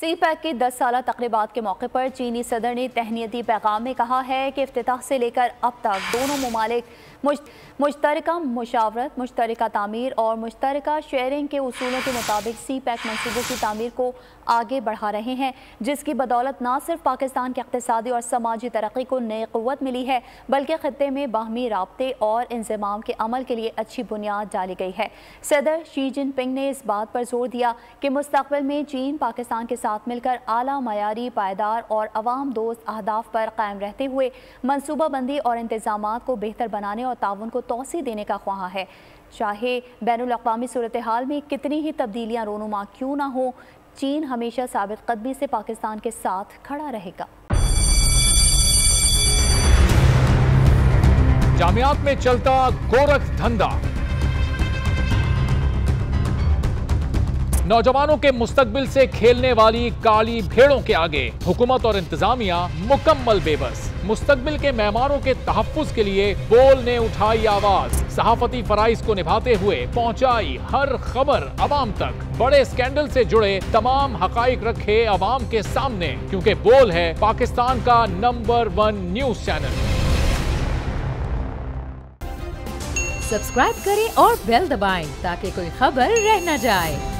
सी-पैक की 10 साला तकरीबात के मौके पर चीनी सदर ने तहनीती पैगाम में कहा है कि इफ्तिताह से लेकर अब तक दोनों ममालिक मुश्तरका मुशावरत, मुश्तरका तामीर और मुश्तरका शेयरिंग के उसूलों के मुताबिक सी-पैक मनसूबों की तामीर को आगे बढ़ा रहे हैं, जिसकी बदौलत न सिर्फ पाकिस्तान की इक़्तिसादी और समाजी तरक्की को नई क़ुव्वत मिली है, बल्कि ख़ित्ते में बाहमी राब्ते और इंज़माम के अमल के लिए अच्छी बुनियाद डाली गई है। सदर शी जिनपिंग ने इस बात पर जोर दिया कि मुस्तक़बिल में चीन पाकिस्तान के साथ मिलकर आला मयारी, पायदार और अवाम दोस्त अहदाफ पर कायम रहते हुए मनसूबाबंदी और इंतज़ामात को बेहतर बनाने और ताउन को तौसी देने का ख्वाह है। चाहे बैनुल अक़वामी सूरत हाल में कितनी ही तब्दीलियाँ रोनुमा क्यों ना हो, चीन हमेशा साबित कदमी से पाकिस्तान के साथ खड़ा रहेगा। जामियात में चलता गोरख धंधा, नौजवानों के मुस्तकबिल से खेलने वाली काली भेड़ों के आगे हुकूमत और इंतजामिया मुकम्मल बेबस। मुस्तकबिल के मेहमानों के तहफ्फुज़ के लिए बोल ने उठाई आवाज, सहाफती फराइज को निभाते हुए पहुंचाई हर खबर अवाम तक, बड़े स्कैंडल से जुड़े तमाम हकाइक रखे अवाम के सामने, क्योंकि बोल है पाकिस्तान का नंबर 1 न्यूज चैनल। सब्सक्राइब करें और बेल दबाएं ताकि कोई खबर रह न जाए।